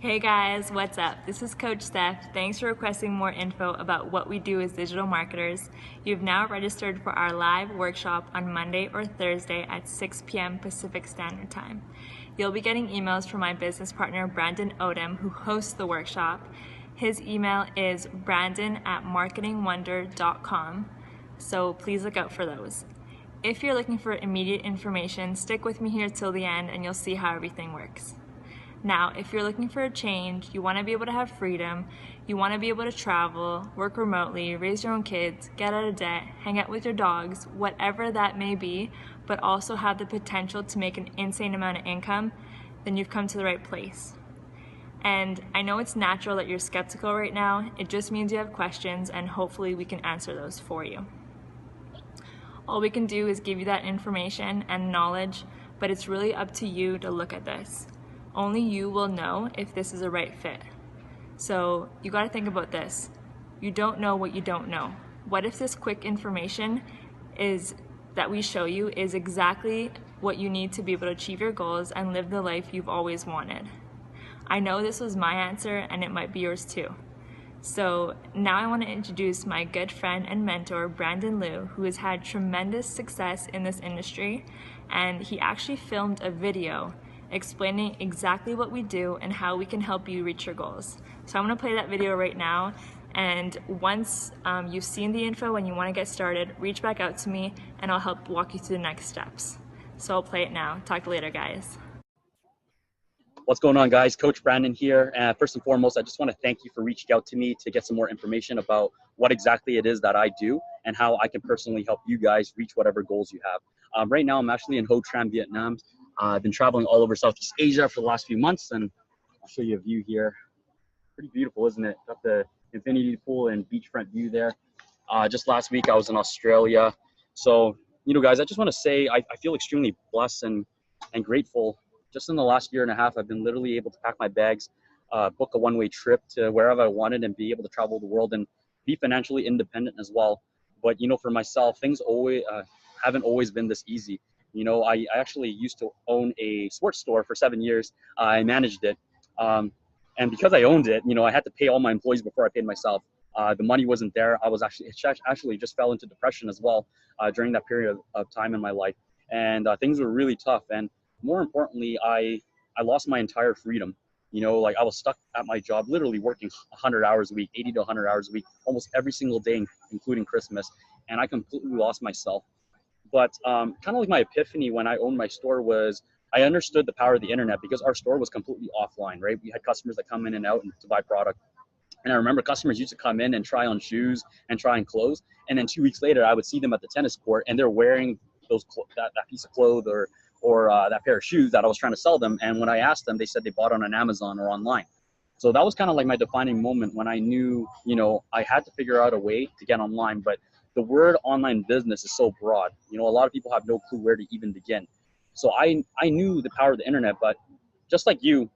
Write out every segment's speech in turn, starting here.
Hey guys, what's up? This is Coach Steph. Thanks for requesting more info about what we do as digital marketers. You've now registered for our live workshop on Monday or Thursday at 6 p.m. Pacific Standard Time. You'll be getting emails from my business partner Brandon Odom, who hosts the workshop. His email is brandon@marketingwonder.com, so please look out for those. If you're looking for immediate information, stick with me here till the end and you'll see how everything works. Now, if you're looking for a change, you want to be able to have freedom, you want to be able to travel, work remotely, raise your own kids, get out of debt, hang out with your dogs, whatever that may be, but also have the potential to make an insane amount of income, then you've come to the right place. And I know it's natural that you're skeptical right now. It just means you have questions, and hopefully we can answer those for you. All we can do is give you that information and knowledge, but it's really up to you to look at this. Only you will know if this is a right fit. So you got to think about this. You don't know what you don't know. What if this quick information is that we show you is exactly what you need to be able to achieve your goals and live the life you've always wanted? I know this was my answer and it might be yours too. So now I want to introduce my good friend and mentor, Brandon Liu, who has had tremendous success in this industry, and he actually filmed a video explaining exactly what we do and how we can help you reach your goals. So I'm going to play that video right now, and once you've seen the info and you want to get started, reach back out to me and I'll help walk you through the next steps. So I'll play it now. Talk to you later, guys. What's going on, guys? Coach Brandon here. First and foremost, I just want to thank you for reaching out to me to get some more information about what exactly it is that I do and how I can personally help you guys reach whatever goals you have. Right now, I'm actually in Ho Tran, Vietnam. I've been traveling all over Southeast Asia for the last few months, and I'll show you a view here. Pretty beautiful, isn't it? Got the infinity pool and beachfront view there. Just last week, I was in Australia. So, guys, I just want to say I feel extremely blessed and grateful. Just in the last year and a half, I've been literally able to pack my bags, book a one-way trip to wherever I wanted, and be able to travel the world and be financially independent as well. But, for myself, things always haven't always been this easy. I actually used to own a sports store for 7 years. I managed it. And because I owned it, I had to pay all my employees before I paid myself. The money wasn't there. I was actually just fell into depression as well during that period of time in my life. And things were really tough. And more importantly, I lost my entire freedom. I was stuck at my job, literally working 100 hours a week, 80 to 100 hours a week, almost every single day, including Christmas. And I completely lost myself. But kind of like my epiphany when I owned my store was I understood the power of the internet because our store was completely offline, right? We had customers that come in and out and to buy product. And I remember customers used to come in and try on shoes and try on clothes. And then 2 weeks later, I would see them at the tennis court and they're wearing that piece of clothes or that pair of shoes that I was trying to sell them. And when I asked them, they said they bought on Amazon or online. So that was kind of like my defining moment when I knew, I had to figure out a way to get online. But the word online business is so broad. A lot of people have no clue where to even begin. So I knew the power of the internet, but just like you're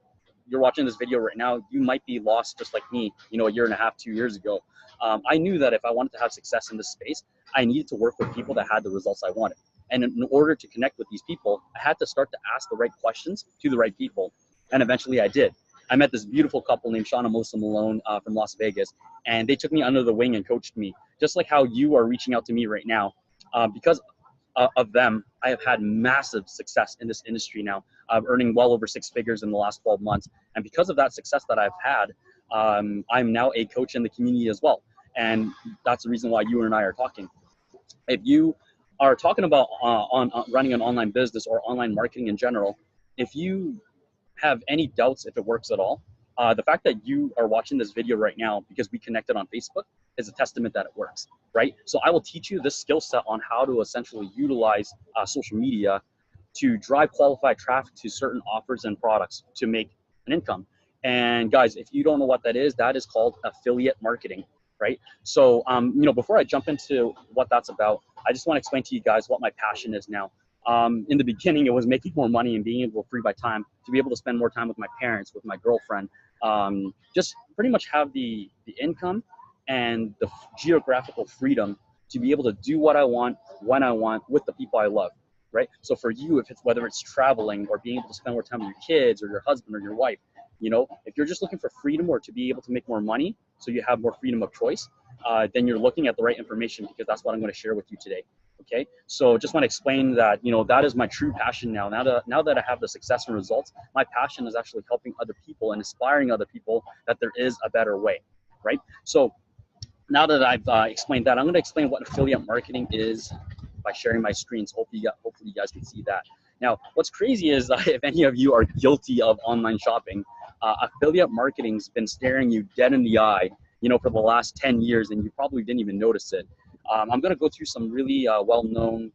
watching this video right now, you might be lost just like me, a year and a half, 2 years ago. I knew that if I wanted to have success in this space, I needed to work with people that had the results I wanted. And in order to connect with these people, I had to start to ask the right questions to the right people. And eventually I did. I met this beautiful couple named Sean and Melissa Malone from Las Vegas, and they took me under the wing and coached me, just like how you are reaching out to me right now. Because of them, I have had massive success in this industry now, earning well over 6 figures in the last 12 months. And because of that success that I've had, I'm now a coach in the community as well. And that's the reason why you and I are talking. If you are talking about on running an online business or online marketing in general, if you have any doubts if it works at all, the fact that you are watching this video right now because we connected on Facebook is a testament that it works, right? So I will teach you this skill set on how to essentially utilize social media to drive qualified traffic to certain offers and products to make an income. And guys, if you don't know what that is called affiliate marketing, right? So, before I jump into what that's about, I just want to explain to you guys what my passion is now. In the beginning, it was making more money and being able to free my time to be able to spend more time with my parents, with my girlfriend, just pretty much have the income and the geographical freedom to be able to do what I want, when I want, with the people I love, right? So for you, whether it's traveling or being able to spend more time with your kids or your husband or your wife, You know, if you're just looking for freedom or to be able to make more money so you have more freedom of choice, then you're looking at the right information, because that's what I'm going to share with you today. Okay, so just want to explain that, you know, that is my true passion now. Now that I have the success and results, my passion is actually helping other people and inspiring other people that there is a better way, right? So now that I've explained that, I'm going to explain what affiliate marketing is by sharing my screen. So hopefully you guys can see that. Now, what's crazy is if any of you are guilty of online shopping, affiliate marketing's been staring you dead in the eye, you know, for the last 10 years, and you probably didn't even notice it. I'm going to go through some really well-known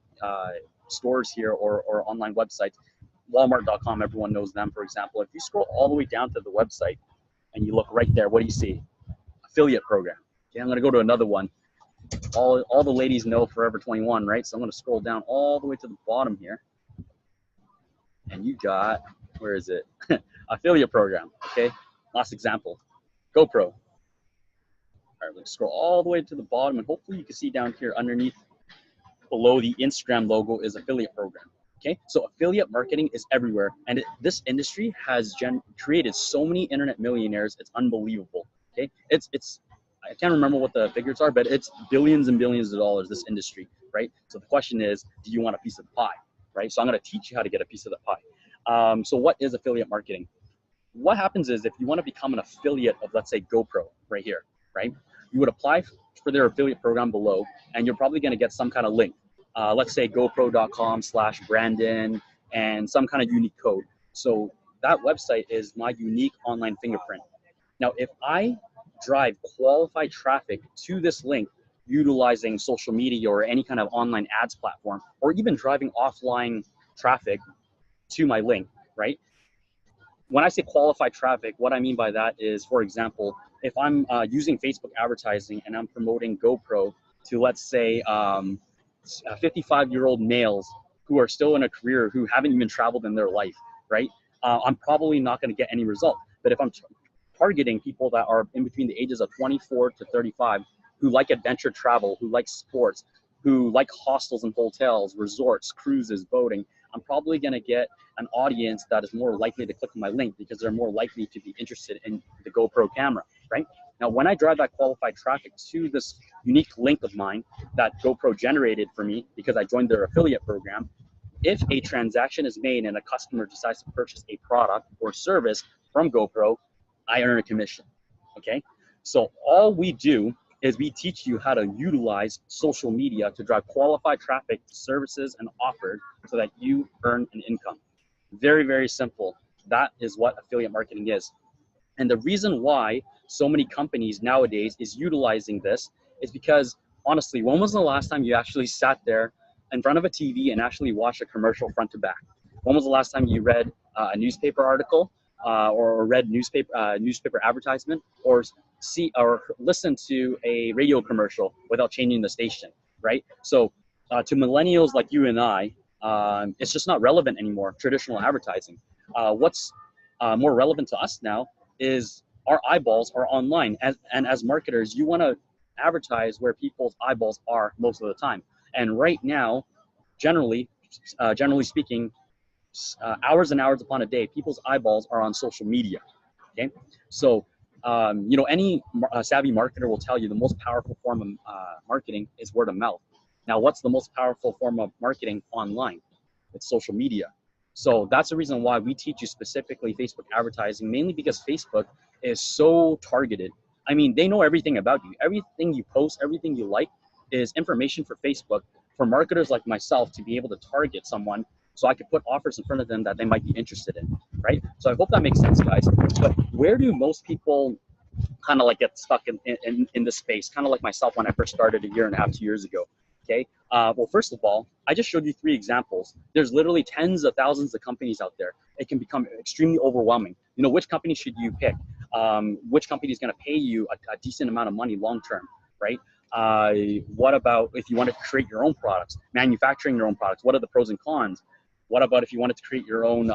stores here, or online websites. Walmart.com, everyone knows them, for example. If you scroll all the way down to the website and you look right there, what do you see? Affiliate program. Okay, I'm going to go to another one. All the ladies know Forever 21, right? So I'm going to scroll down all the way to the bottom here. And you got, where is it? Affiliate program, okay? Last example, GoPro. All right, let's scroll all the way to the bottom, and hopefully you can see down here underneath, below the Instagram logo, is affiliate program. Okay, so affiliate marketing is everywhere, and this industry has created so many internet millionaires. It's unbelievable. Okay, it's I can't remember what the figures are, but it's billions and billions of dollars, this industry, right? So the question is, do you want a piece of the pie, right? So I'm going to teach you how to get a piece of the pie. So what is affiliate marketing? What happens is, if you want to become an affiliate of, let's say, GoPro right here, right? You would apply for their affiliate program below, and you're probably going to get some kind of link. Let's say GoPro.com/Brandon and some kind of unique code. So that website is my unique online fingerprint. Now, if I drive qualified traffic to this link utilizing social media or any kind of online ads platform, or even driving offline traffic to my link, right? When I say qualified traffic, what I mean by that is, for example, if I'm using Facebook advertising and I'm promoting GoPro to, let's say, 55-year-old males who are still in a career, who haven't even traveled in their life, right? I'm probably not going to get any result. But if I'm targeting people that are in between the ages of 24 to 35, who like adventure travel, who like sports, who like hostels and hotels, resorts, cruises, boating, I'm probably going to get an audience that is more likely to click on my link, because they're more likely to be interested in the GoPro camera, right? Now, when I drive that qualified traffic to this unique link of mine that GoPro generated for me because I joined their affiliate program, if a transaction is made and a customer decides to purchase a product or service from GoPro, I earn a commission, okay? So all we do is we teach you how to utilize social media to drive qualified traffic to services and offers so that you earn an income. Very, very simple. That is what affiliate marketing is. And the reason why so many companies nowadays is utilizing this is because, honestly, when was the last time you actually sat there in front of a TV and actually watched a commercial front to back? When was the last time you read a newspaper article or read newspaper advertisement, or listen to a radio commercial without changing the station, right? So to millennials like you and I, it's just not relevant anymore, traditional advertising. What's more relevant to us now is our eyeballs are online. And as marketers, you want to advertise where people's eyeballs are most of the time. And right now, generally speaking, hours and hours upon a day, people's eyeballs are on social media. Okay, so you know, any savvy marketer will tell you the most powerful form of marketing is word of mouth. Now, what's the most powerful form of marketing online? It's social media. So that's the reason why we teach you specifically Facebook advertising, mainly because Facebook is so targeted. I mean, they know everything about you. Everything you post, everything you like is information for Facebook, for marketers like myself to be able to target someone, so I could put offers in front of them that they might be interested in, right? So I hope that makes sense, guys. But where do most people kind of like get stuck in this space, kind of like myself when I first started a year and a half, 2 years ago? Okay. Well, first of all, I just showed you 3 examples. There's literally tens of thousands of companies out there. It can become extremely overwhelming. You know, which company should you pick? Which company is going to pay you a decent amount of money long term, right? What about if you want to create your own products, manufacturing your own products? What are the pros and cons? What about if you wanted to create your own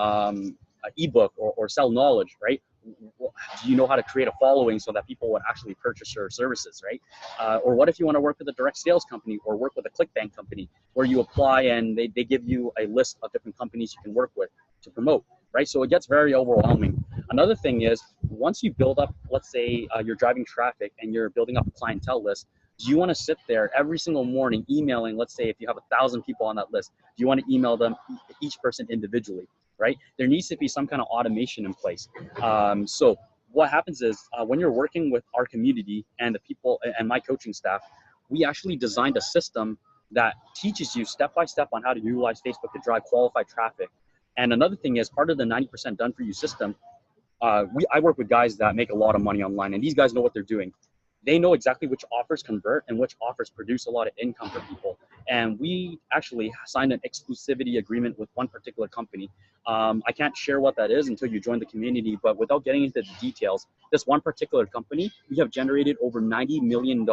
ebook or sell knowledge, right? Do you know how to create a following so that people would actually purchase your services, right? Or what if you want to work with a direct sales company or work with a ClickBank company where you apply and they give you a list of different companies you can work with to promote? right? So it gets very overwhelming. Another thing is, once you build up, let's say you're driving traffic and you're building up a clientele list, do you want to sit there every single morning emailing, let's say if you have 1,000 people on that list, do you want to email them, each person individually, right? There needs to be some kind of automation in place. So what happens is when you're working with our community and the people and my coaching staff, we actually designed a system that teaches you step by step on how to utilize Facebook to drive qualified traffic. And another thing is, part of the 90% done for you system, I work with guys that make a lot of money online, and these guys know what they're doing. They know exactly which offers convert and which offers produce a lot of income for people. And we actually signed an exclusivity agreement with one particular company. I can't share what that is until you join the community, but without getting into the details, this one particular company, we have generated over $90 million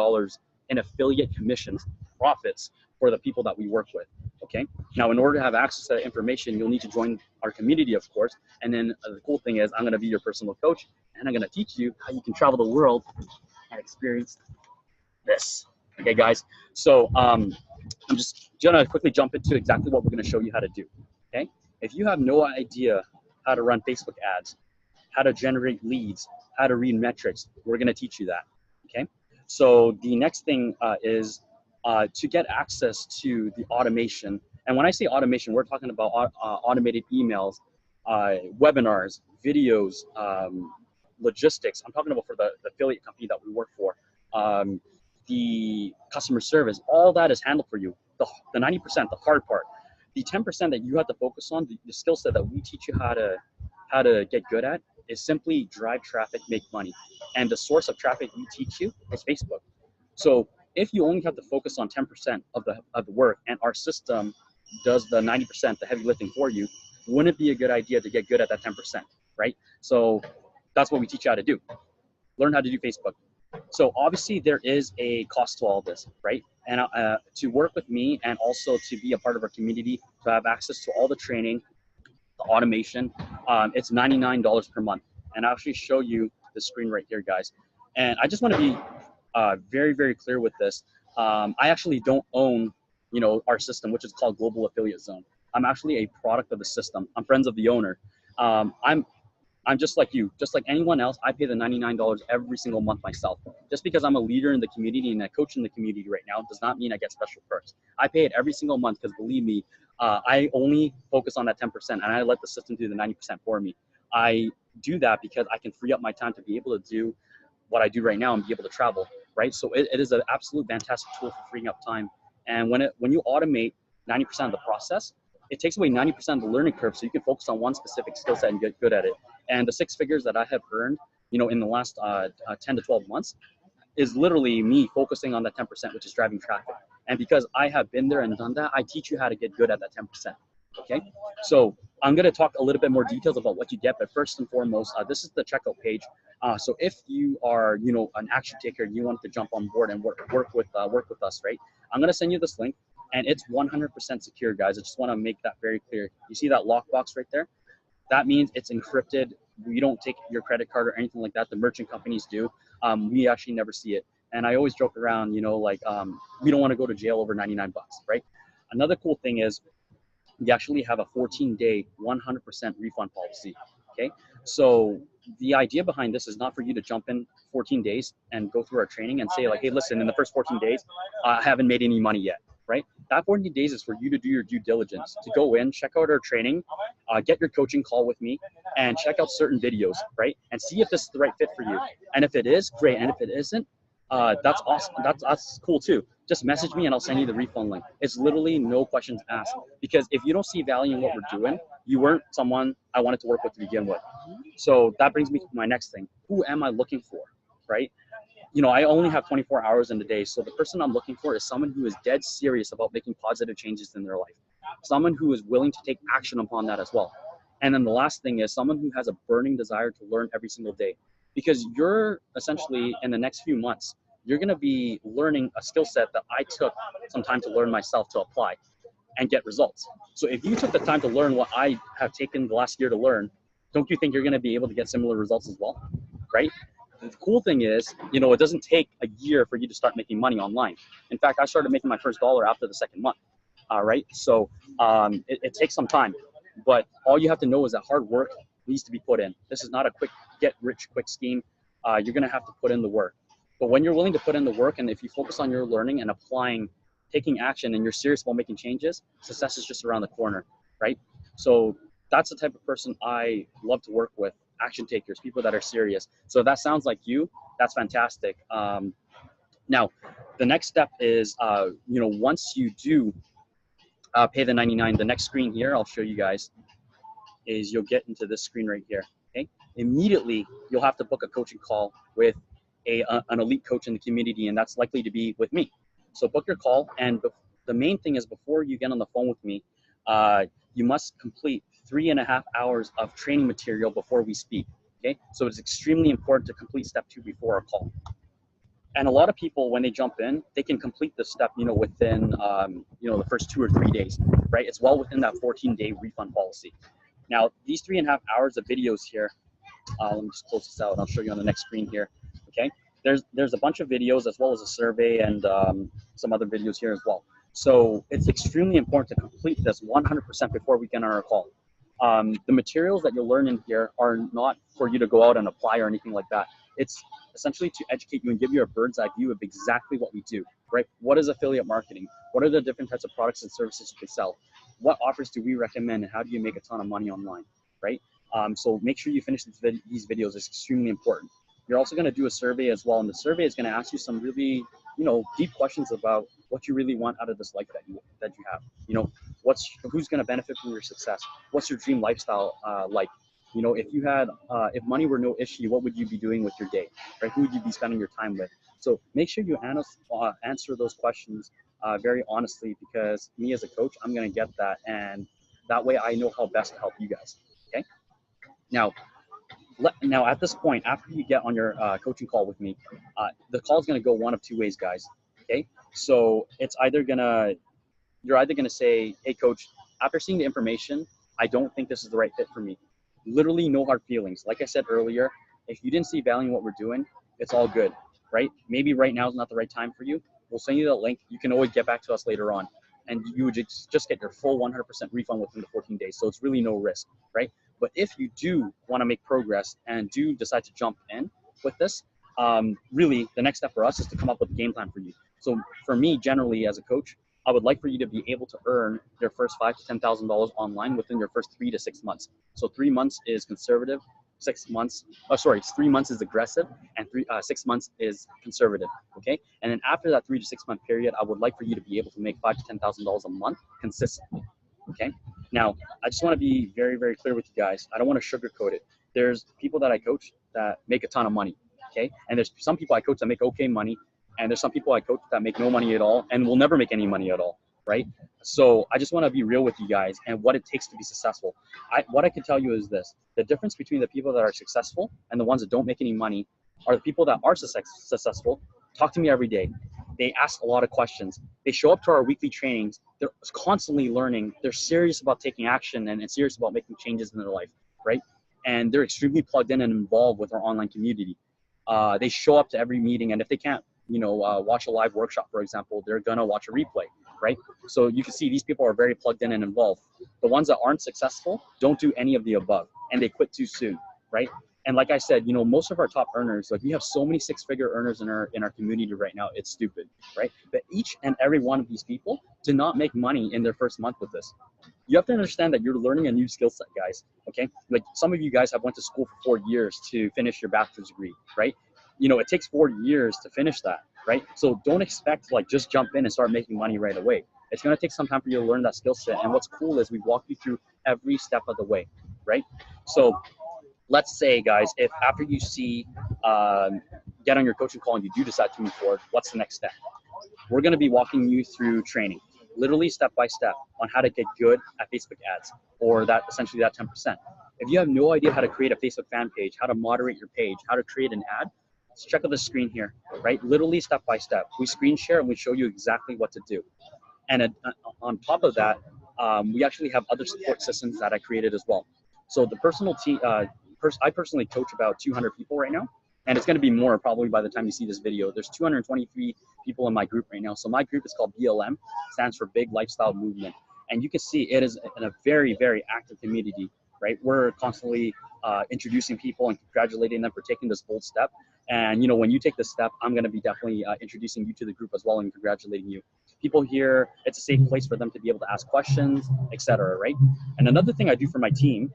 in affiliate commissions, profits for the people that we work with. Okay. Now, in order to have access to that information, you'll need to join our community, of course. And then the cool thing is, I'm going to be your personal coach, and I'm going to teach you how you can travel the world and experience this. Okay, guys. So I'm just going to quickly jump into exactly what we're going to show you how to do. Okay. If you have no idea how to run Facebook ads, how to generate leads, how to read metrics, we're going to teach you that. Okay. So the next thing is to get access to the automation. And when I say automation, we're talking about automated emails, webinars, videos, logistics. I'm talking about for the affiliate company that we work for, the customer service. All that is handled for you. The 90%, the hard part. The 10% that you have to focus on, the skill set that we teach you how to get good at, is simply drive traffic, make money. And the source of traffic we teach you is Facebook. So if you only have to focus on 10% of the work, and our system does the 90%, the heavy lifting for you, wouldn't it be a good idea to get good at that 10%, right? So that's what we teach you how to do. Learn how to do Facebook. So obviously there is a cost to all this, right? And to work with me and also to be a part of our community, to have access to all the training, the automation, it's $99 per month. And I'll actually show you the screen right here, guys. And I just want to be very, very clear with this. I actually don't own, our system, which is called Global Affiliate Zone. I'm actually a product of the system. I'm friends of the owner. I'm just like you, just like anyone else. I pay the $99 every single month myself. Just because I'm a leader in the community and a coach in the community right now does not mean I get special perks. I pay it every single month because, believe me, I only focus on that 10% and I let the system do the 90% for me. I do that because I can free up my time to be able to do what I do right now and be able to travel, right? So it is an absolute fantastic tool for freeing up time. And when you automate 90% of the process, it takes away 90% of the learning curve, so you can focus on one specific skill set and get good at it. And the 6 figures that I have earned, in the last 10 to 12 months, is literally me focusing on that 10%, which is driving traffic. And because I have been there and done that, I teach you how to get good at that 10%. Okay, so I'm going to talk a little bit more details about what you get, but first and foremost, this is the checkout page. So if you are, an action taker, and you want to jump on board and work with us, right? I'm going to send you this link, and it's 100% secure, guys. I just want to make that very clear. You see that lockbox right there? That means it's encrypted. We don't take your credit card or anything like that. The merchant companies do. We actually never see it. And I always joke around, we don't want to go to jail over 99 bucks, right? Another cool thing is we actually have a 14-day, 100% refund policy, okay? So the idea behind this is not for you to jump in 14 days and go through our training and say like, hey, listen, in the first 14 days, I haven't made any money yet, right? That 14 days is for you to do your due diligence, to go in, check out our training, get your coaching call with me, and check out certain videos, right? And see if this is the right fit for you. And if it is, great. And if it isn't, that's awesome. That's cool too. Just message me and I'll send you the refund link. It's literally no questions asked, because if you don't see value in what we're doing, you weren't someone I wanted to work with to begin with. So that brings me to my next thing. Who am I looking for, right? I only have 24 hours in the day. So the person I'm looking for is someone who is dead serious about making positive changes in their life. Someone who is willing to take action upon that as well. And then the last thing is someone who has a burning desire to learn every single day. Because you're essentially, in the next few months, you're going to be learning a skill set that I took some time to learn myself, to apply and get results. So if you took the time to learn what I have taken the last year to learn, don't you think you're going to be able to get similar results as well, right? The cool thing is, it doesn't take a year for you to start making money online. In fact, I started making my first dollar after the second month, right? So it takes some time. But all you have to know is that hard work needs to be put in. This is not a quick get rich quick scheme. You're going to have to put in the work. But when you're willing to put in the work, and if you focus on your learning and applying, taking action, and you're serious about making changes, success is just around the corner, right? So that's the type of person I love to work with, action takers, people that are serious. So if that sounds like you, that's fantastic. Now, the next step is, once you do pay the 99, the next screen here, I'll show you guys, is you'll get into this screen right here, okay? Immediately, you'll have to book a coaching call with an elite coach in the community, and that's likely to be with me. So book your call, and the main thing is before you get on the phone with me, you must complete 3.5 hours of training material before we speak, okay? So it's extremely important to complete step 2 before a call. And a lot of people, when they jump in, they can complete this step, within, the first 2 or 3 days, right? It's well within that 14-day refund policy. Now, these 3.5 hours of videos here, let me just close this out. I'll show you on the next screen here, okay? There's a bunch of videos as well as a survey and some other videos here as well. So it's extremely important to complete this 100% before we get on our call. The materials that you'll learn in here are not for you to go out and apply or anything like that. It's essentially to educate you and give you a bird's eye view of exactly what we do, right? What is affiliate marketing? What are the different types of products and services you can sell? What offers do we recommend, and how do you make a ton of money online, right? So make sure you finish these videos. It's extremely important. You're also going to do a survey as well, and the survey is going to ask you some really, deep questions about what you really want out of this life that you have. Who's going to benefit from your success? What's your dream lifestyle like? If money were no issue, what would you be doing with your day, right? Who would you be spending your time with? So make sure you answer those questions very honestly, because me as a coach, I'm going to get that, and that way I know how best to help you guys. Okay. Now at this point, after you get on your coaching call with me, the call is going to go one of two ways, guys. Okay. So you're either going to say, hey, coach, after seeing the information, I don't think this is the right fit for me. Literally no hard feelings. Like I said earlier, if you didn't see value in what we're doing, it's all good, right? Maybe right now is not the right time for you. We'll send you the link. You can always get back to us later on, and you would just get your full 100% refund within the 14 days. So it's really no risk, right? But if you do want to make progress and do decide to jump in with this, really the next step for us is to come up with a game plan for you. So for me, generally as a coach, I would like for you to be able to earn your first $5,000 to $10,000 online within your first 3 to 6 months. So 3 months is conservative, 3 months is aggressive, and 6 months is conservative. Okay, and then after that 3 to 6 month period, I would like for you to be able to make $5,000 to $10,000 a month consistently. Okay, now I just want to be very, very clear with you guys. I don't want to sugarcoat it. There's people that I coach that make a ton of money. Okay, and there's some people I coach that make okay money. And there's some people I coach that make no money at all and will never make any money at all, right? So I just want to be real with you guys and what it takes to be successful. What I can tell you is this: the difference between the people that are successful and the ones that don't make any money are the people that are successful. Talk to me every day. They ask a lot of questions. They show up to our weekly trainings. They're constantly learning. They're serious about taking action and serious about making changes in their life, right? And they're extremely plugged in and involved with our online community. They show up to every meeting, and if they can't watch a live workshop, for example, they're gonna watch a replay, right? So you can see these people are very plugged in and involved. The ones that aren't successful don't do any of the above, and they quit too soon, right? And like I said, most of our top earners, like we have so many 6-figure earners in our community right now, it's stupid, right? But each and every one of these people did not make money in their first month with this. You have to understand that you're learning a new skill set, guys, okay? Like some of you guys have went to school for 4 years to finish your bachelor's degree, right? It takes 4 years to finish that, right? So don't expect to just jump in and start making money right away. It's going to take some time for you to learn that skill set. And what's cool is we walk you through every step of the way, right? So let's say, guys, if after you get on your coaching call and you do decide to move forward, what's the next step? We're going to be walking you through training, literally step by step, on how to get good at Facebook ads, or essentially that 10%. If you have no idea how to create a Facebook fan page, how to moderate your page, how to create an ad, check out the screen here, right? Literally step by step. We screen share and we show you exactly what to do. And on top of that, we actually have other support systems that I created as well. So the personal team, I personally coach about 200 people right now, and it's going to be more probably by the time you see this video. There's 223 people in my group right now. So my group is called BLM, stands for Big Lifestyle Movement. And you can see it is in a very, very active community, right? We're constantly introducing people and congratulating them for taking this bold step. And, you know, when you take this step, I'm going to be definitely introducing you to the group as well and congratulating you. People here, it's a safe place for them to be able to ask questions, etc., right? And another thing I do for my team,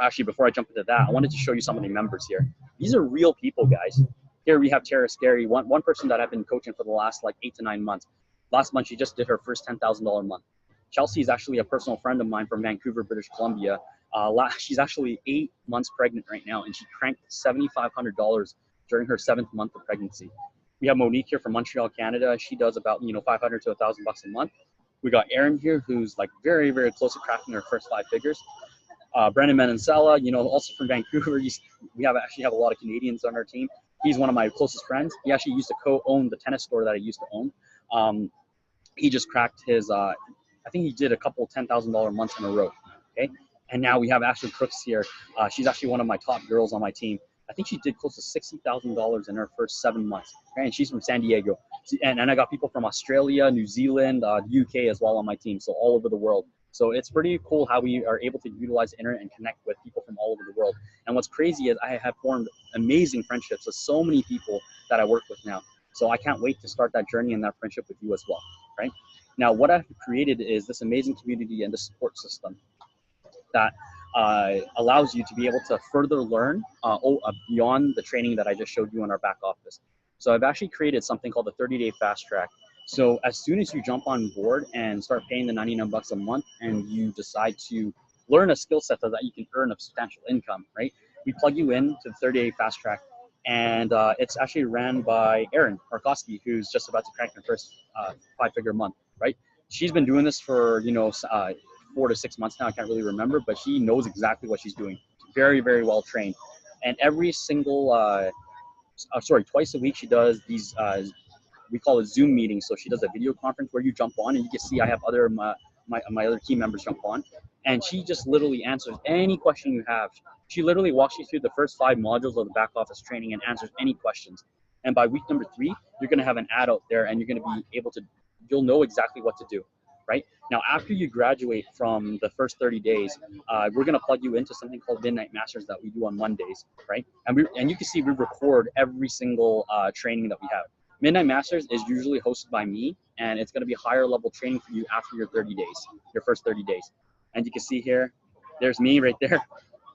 actually, before I jump into that, I wanted to show you some of the members here. These are real people, guys. Here we have Tara Scary, one person that I've been coaching for the last like 8 to 9 months. Last month, she just did her first $10,000 month. Chelsea is actually a personal friend of mine from Vancouver, British Columbia. She's actually 8 months pregnant right now, and she cranked $7,500 during her 7th month of pregnancy. We have Monique here from Montreal, Canada. She does about, you know, $500 to $1,000 a month. We got Erin here, who's like very, very close to cracking her first 5 figures. Brendan Menensella, you know, also from Vancouver. We actually have a lot of Canadians on our team. He's one of my closest friends. He actually used to co-own the tennis store that I used to own. He just cracked his, I think he did a couple $10,000 months in a row. Okay. And now we have Ashley Crooks here. She's actually one of my top girls on my team. I think she did close to $60,000 in her first 7 months. Okay? And she's from San Diego. And I got people from Australia, New Zealand, UK as well on my team. So all over the world. So it's pretty cool how we are able to utilize the internet and connect with people from all over the world. And what's crazy is I have formed amazing friendships with so many people that I work with now. So I can't wait to start that journey and that friendship with you as well, right? Now, what I've created is this amazing community and this support system that allows you to be able to further learn beyond the training that I just showed you in our back office. So I've actually created something called the 30-day fast track. So as soon as you jump on board and start paying the 99 bucks a month and you decide to learn a skill set so that you can earn a substantial income, right? We plug you in to the 30-day fast track, and it's actually ran by Erin Markowski, who's just about to crank her first 5-figure month, right? She's been doing this for, you know, 4 to 6 months now. I can't really remember, but she knows exactly what she's doing. Very, very well trained. And every single, twice a week she does these, we call it Zoom meetings. So she does a video conference where you jump on and you can see I have my other team members jump on. And she just literally answers any question you have. She literally walks you through the first 5 modules of the back office training and answers any questions. And by week number 3, you're going to have an ad out there and you're going to be able to, you'll know exactly what to do. Right now, after you graduate from the first 30 days, we're going to plug you into something called Midnight Masters that we do on Mondays, right? And you can see we record every single training that we have. Midnight Masters is usually hosted by me, and it's going to be higher level training for you after your 30 days, your first 30 days. And you can see here, there's me right there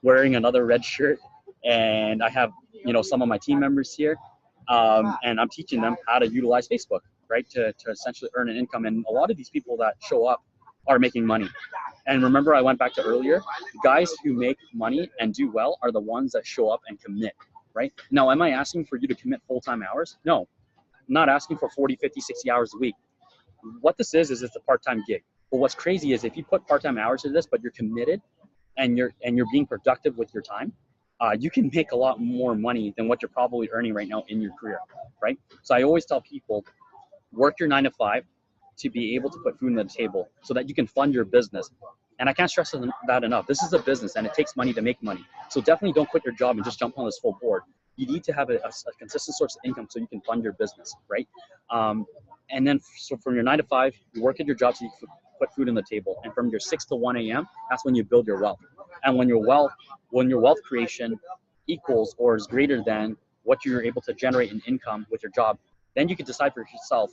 wearing another red shirt, and I have, you know, some of my team members here, and I'm teaching them how to utilize Facebook, right, to essentially earn an income. And a lot of these people that show up are making money. And remember, I went back to earlier, guys who make money and do well are the ones that show up and commit, right? Now, am I asking for you to commit full-time hours? No, I'm not asking for 40, 50, 60 hours a week. What this is it's a part-time gig. But what's crazy is if you put part-time hours to this, but you're committed and you're being productive with your time, you can make a lot more money than what you're probably earning right now in your career, right? So I always tell people, work your 9 to 5 to be able to put food on the table so that you can fund your business. And I can't stress that enough. This is a business and it takes money to make money. So definitely don't quit your job and just jump on this full board. You need to have a consistent source of income so you can fund your business, right? And then so from your 9 to 5, you work at your job so you can put food on the table. And from your 6 to 1 a.m., that's when you build your wealth. And when your wealth creation equals or is greater than what you're able to generate in income with your job, then you can decide for yourself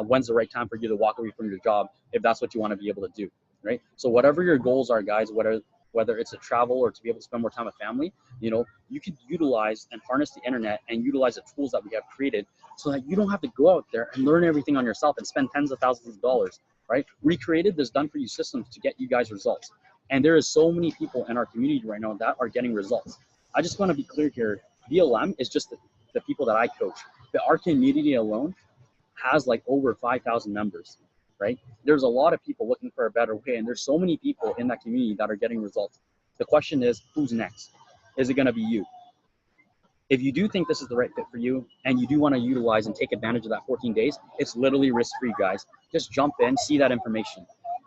when's the right time for you to walk away from your job if that's what you want to be able to do, right? So whatever your goals are, guys, whether it's to travel or to be able to spend more time with family, you know, you can utilize and harness the internet and utilize the tools that we have created so that you don't have to go out there and learn everything on yourself and spend tens of thousands of dollars, right? We created this done for you systems to get you guys results. And there is so many people in our community right now that are getting results. I just want to be clear here. BLM is just the people that I coach. But our community alone has like over 5,000 members, right? There's a lot of people looking for a better way, and there's so many people in that community that are getting results. The question is, who's next? Is it going to be you? If you do think this is the right fit for you and you do want to utilize and take advantage of that 14 days, it's literally risk-free, guys. Just jump in, see that information.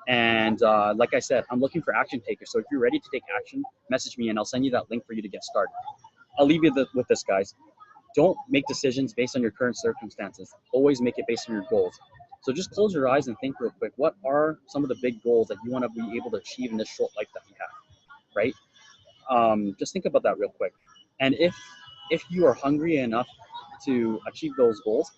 And like I said, I'm looking for action takers. So if you're ready to take action, message me and I'll send you that link for you to get started. I'll leave you with this, guys. Don't make decisions based on your current circumstances. Always make it based on your goals. So just close your eyes and think real quick. What are some of the big goals that you want to be able to achieve in this short life that you have, right? Just think about that real quick. And if you are hungry enough to achieve those goals,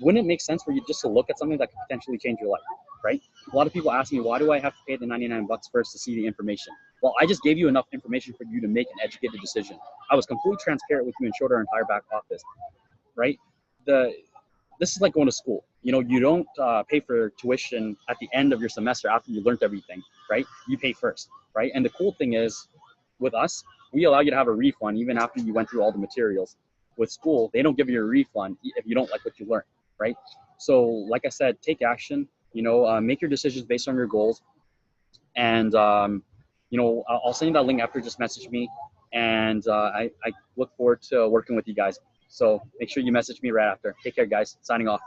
wouldn't it make sense for you just to look at something that could potentially change your life, right? A lot of people ask me, why do I have to pay the 99 bucks first to see the information? Well, I just gave you enough information for you to make an educated decision. I was completely transparent with you and showed our entire back office, right? This is like going to school. You don't pay for tuition at the end of your semester after you learned everything, right? You pay first, right? And the cool thing is, with us, we allow you to have a refund even after you went through all the materials. With school, they don't give you a refund if you don't like what you learned, right? So, like I said, take action. Make your decisions based on your goals, and I'll send you that link after. Just message me, and I look forward to working with you guys. So make sure you message me right after. Take care, guys. Signing off.